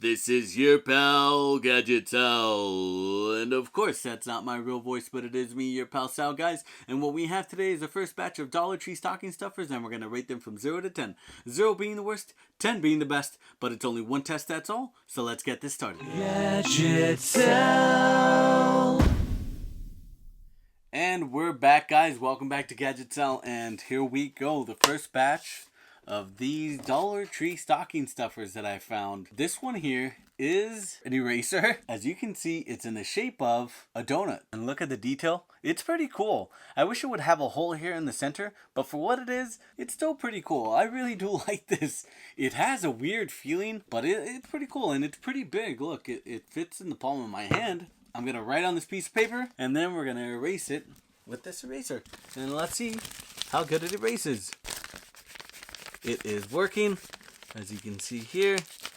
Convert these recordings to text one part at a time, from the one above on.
This is your pal, Gadget Cell. And of course, that's not my real voice, but it is me, your pal Sal, guys. And what we have today is the first batch of Dollar Tree stocking stuffers, and we're going to rate them from 0 to 10. 0 being the worst, 10 being the best, but it's only one test, that's all. So let's get this started. Gadget Cell. And we're back, guys. Welcome back to Gadget Cell, and here we go. The first batch of these Dollar Tree stocking stuffers that I found. This one here is an eraser. As you can see, it's in the shape of a donut. And look at the detail. It's pretty cool. I wish it would have a hole here in the center, but for what it is, it's still pretty cool. I really do like this. It has a weird feeling, but it's pretty cool, and it's pretty big. Look, it fits in the palm of my hand. I'm going to write on this piece of paper, and then we're going to erase it with this eraser. And let's see how good it erases. It is working. As you can see here,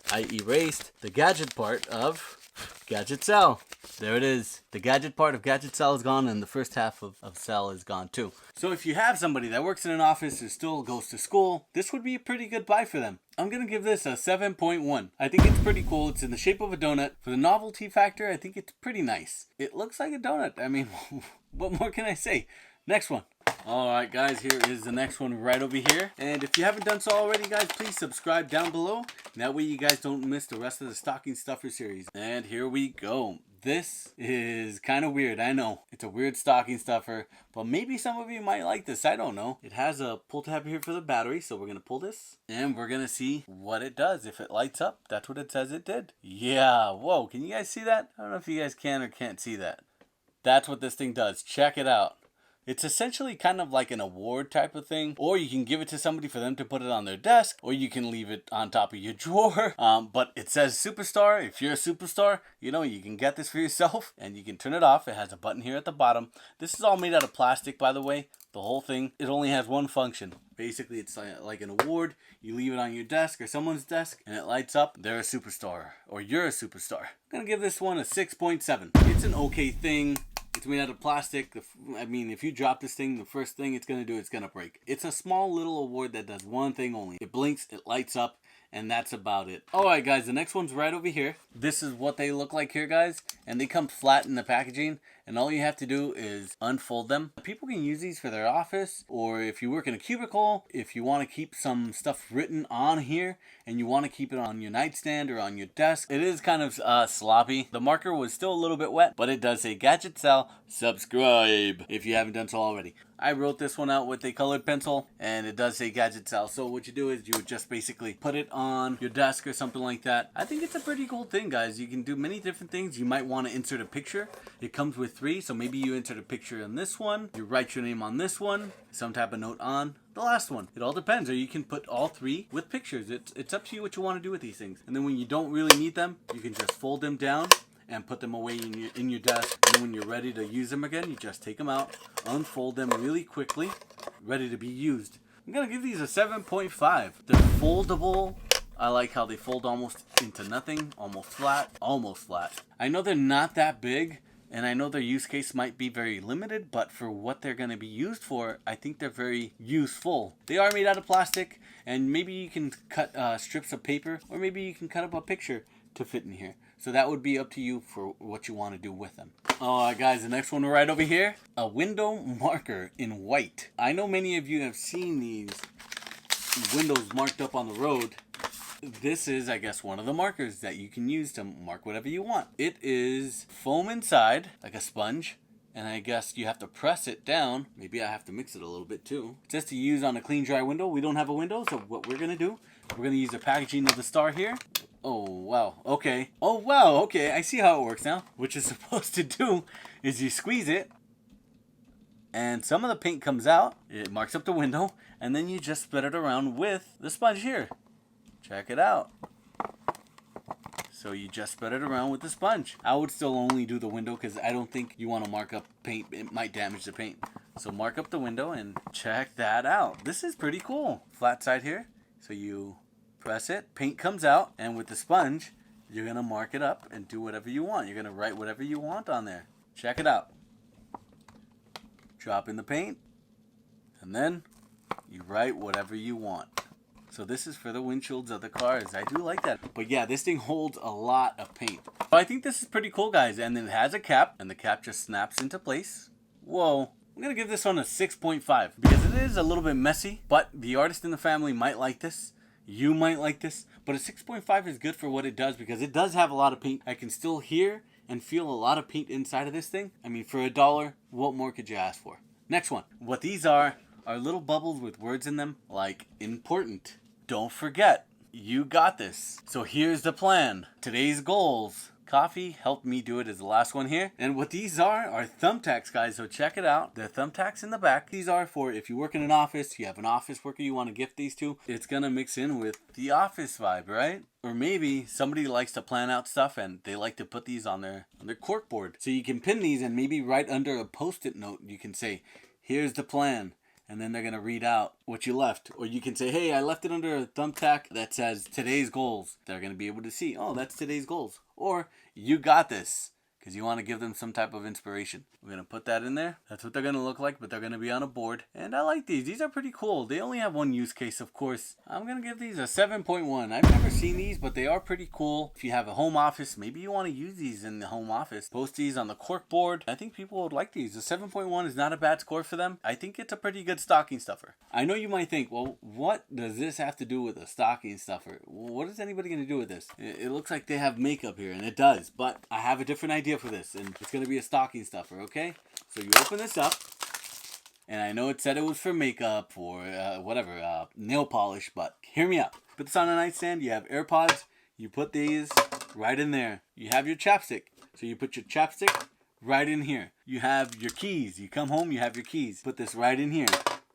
I erased the gadget part of Gadget Cell. There it is. The gadget part of Gadget Cell is gone, and the first half of Cell is gone too. So if you have somebody that works in an office or still goes to school, this would be a pretty good buy for them. I'm going to give this a 7.1. I think it's pretty cool. It's in the shape of a donut. For the novelty factor, I think it's pretty nice. It looks like a donut. I mean, what more can I say? Next one. Alright guys, here is the next one right over here. And if you haven't done so already, guys, please subscribe down below. That way you guys don't miss the rest of the stocking stuffer series. And here we go. This is kind of weird, I know. It's a weird stocking stuffer, but maybe some of you might like this, I don't know. It has a pull tab here for the battery, so we're going to pull this. And we're going to see what it does. If it lights up, that's what it says it did. Yeah, whoa, can you guys see that? I don't know if you guys can or can't see that. That's what this thing does. Check it out. It's essentially kind of like an award type of thing, or you can give it to somebody for them to put it on their desk, or you can leave it on top of your drawer. But it says superstar. If you're a superstar, you know, you can get this for yourself, and you can turn it off. It has a button here at the bottom. This is all made out of plastic, by the way. The whole thing, it only has one function. Basically, it's like an award. You leave it on your desk or someone's desk, and it lights up. They're a superstar, or you're a superstar. I'm gonna give this one a 6.7. It's an okay thing. It's made out of plastic. I mean, if you drop this thing, the first thing it's going to do, it's going to break. It's a small little award that does one thing only. It blinks, it lights up, and that's about it. Alright guys, the next one's right over here. This is what they look like here, guys. And they come flat in the packaging. And all you have to do is unfold them. People can use these for their office, or if you work in a cubicle, if you want to keep some stuff written on here, and you want to keep it on your nightstand or on your desk. It is kind of sloppy. The marker was still a little bit wet, but it does say Gadget Sal, subscribe, if you haven't done so already. I wrote this one out with a colored pencil, and it does say Gadget Sal. So what you do is you would just basically put it on your desk or something like that. I think it's a pretty cool thing, guys. You can do many different things. You might want to insert a picture. It comes with 3, so maybe you insert a picture in this one. You write your name on this one, some type of note on the last one. It all depends, or you can put all 3 with pictures. It's up to you what you want to do with these things. And then when you don't really need them, you can just fold them down and put them away in your desk. And then when you're ready to use them again, you just take them out, unfold them really quickly, ready to be used. I'm going to give these a 7.5. They're foldable. I like how they fold almost into nothing, almost flat. I know they're not that big, and I know their use case might be very limited, but for what they're going to be used for, I think they're very useful. They are made out of plastic, and maybe you can cut strips of paper, or maybe you can cut up a picture to fit in here. So that would be up to you for what you want to do with them. Alright guys, the next one right over here. A window marker in white. I know many of you have seen these windows marked up on the road. This is, I guess, one of the markers that you can use to mark whatever you want. It is foam inside, like a sponge. And I guess you have to press it down. Maybe I have to mix it a little bit too. It says to use on a clean, dry window. We don't have a window, so what we're going to do, we're going to use the packaging of the star here. Oh, wow. Okay. Oh, wow. Okay. I see how it works now. What you're supposed to do is you squeeze it, and some of the paint comes out. It marks up the window, and then you just spread it around with the sponge here. Check it out. So you just spread it around with the sponge. I would still only do the window because I don't think you want to mark up paint. It might damage the paint. So mark up the window and check that out. This is pretty cool. Flat side here. So you press it, paint comes out, and with the sponge, you're going to mark it up and do whatever you want. You're going to write whatever you want on there. Check it out. Drop in the paint, and then you write whatever you want. So this is for the windshields of the cars. I do like that. But yeah, this thing holds a lot of paint. So I think this is pretty cool, guys. And then it has a cap, and the cap just snaps into place. Whoa. I'm going to give this one a 6.5 because it is a little bit messy, but the artist in the family might like this. You might like this, but a 6.5 is good for what it does because it does have a lot of paint. I can still hear and feel a lot of paint inside of this thing. I mean, for $1, what more could you ask for? Next one. What these are little bubbles with words in them like important. Don't forget, you got this. So here's the plan. Today's goals. Coffee helped me do it as the last one here. And what these are thumbtacks, guys. So check it out. The thumbtacks in the back. These are for if you work in an office, you have an office worker you want to gift these to. It's going to mix in with the office vibe, right? Or maybe somebody likes to plan out stuff and they like to put these on their corkboard. So you can pin these and maybe right under a post-it note, you can say, here's the plan. And then they're going to read out what you left. Or you can say, hey, I left it under a thumbtack that says today's goals. They're going to be able to see, oh, that's today's goals. Or you got this, because you want to give them some type of inspiration. We're going to put that in there. That's what they're going to look like, but they're going to be on a board. And I like these. These are pretty cool. They only have one use case, of course. I'm going to give these a 7.1. I've never seen these, but they are pretty cool. If you have a home office, maybe you want to use these in the home office. Post these on the cork board. I think people would like these. A 7.1 is not a bad score for them. I think it's a pretty good stocking stuffer. I know you might think, well, what does this have to do with a stocking stuffer? What is anybody going to do with this? It looks like they have makeup here, and it does. But I have a different idea for this, and it's going to be a stocking stuffer, okay? So you open this up, and I know it said it was for makeup or whatever, nail polish, but hear me out. Put this on a nightstand. You have AirPods. You put these right in there. You have your chapstick. So you put your chapstick right in here. You have your keys. You come home, you have your keys. Put this right in here,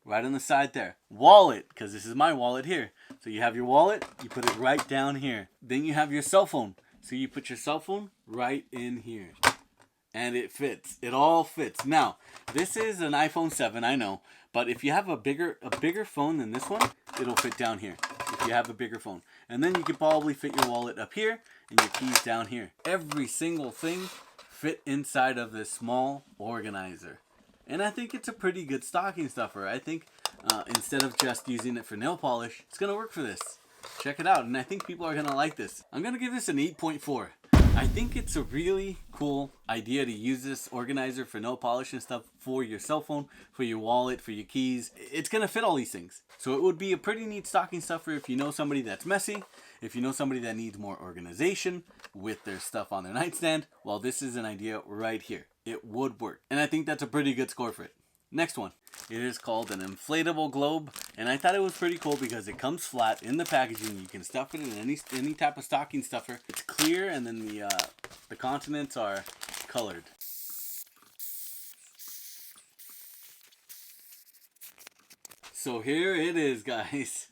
right on the side there. Wallet, because this is my wallet here. So you have your wallet. You put it right down here. Then you have your cell phone. So you put your cell phone right in here. And it fits. It all fits. Now, this is an iPhone 7, I know. But if you have a bigger phone than this one, it'll fit down here. If you have a bigger phone. And then you can probably fit your wallet up here and your keys down here. Every single thing fit inside of this small organizer. And I think it's a pretty good stocking stuffer. I think instead of just using it for nail polish, it's going to work for this. Check it out. And I think people are going to like this. I'm going to give this an 8.4. I think it's a really cool idea to use this organizer for nail polish and stuff for your cell phone, for your wallet, for your keys. It's going to fit all these things. So it would be a pretty neat stocking stuffer if you know somebody that's messy, if you know somebody that needs more organization with their stuff on their nightstand. Well, this is an idea right here. It would work. And I think that's a pretty good score for it. Next one. It is called an inflatable globe, and I thought it was pretty cool because it comes flat in the packaging. You can stuff it in any type of stocking stuffer. It's clear, and then the continents are colored. So here it is, guys.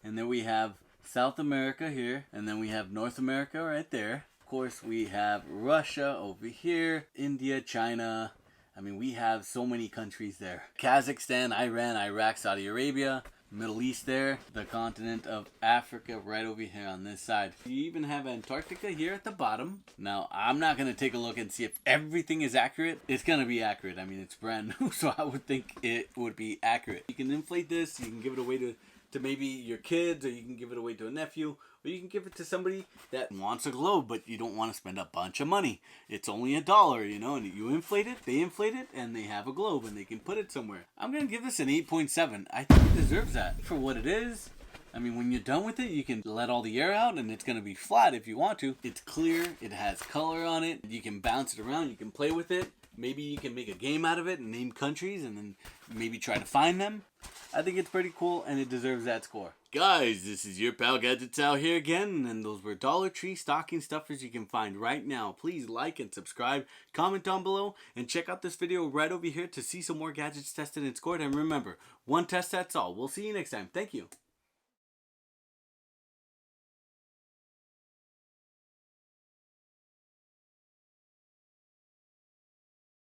And then we have South America here, and then we have North America right there. Of course, we have Russia over here, India, China. I mean, we have so many countries there. Kazakhstan, Iran, Iraq, Saudi Arabia, Middle East there. The continent of Africa right over here on this side. You even have Antarctica here at the bottom. Now, I'm not going to take a look and see if everything is accurate. It's going to be accurate. I mean, it's brand new, so I would think it would be accurate. You can inflate this. You can give it away to maybe your kids, or you can give it away to a nephew, or you can give it to somebody that wants a globe, but you don't want to spend a bunch of money. It's only $1, you know, and you inflate it, they inflate it, and they have a globe, and they can put it somewhere. I'm going to give this an 8.7. I think it deserves that for what it is. I mean, when you're done with it, you can let all the air out, and it's going to be flat if you want to. It's clear. It has color on it. You can bounce it around. You can play with it. Maybe you can make a game out of it and name countries and then maybe try to find them. I think it's pretty cool and it deserves that score. Guys, this is your pal Gadget Sal here again, and those were Dollar Tree stocking stuffers you can find right now. Please like and subscribe, comment down below, and check out this video right over here to see some more gadgets tested and scored. And remember, one test, that's all. We'll see you next time. Thank you.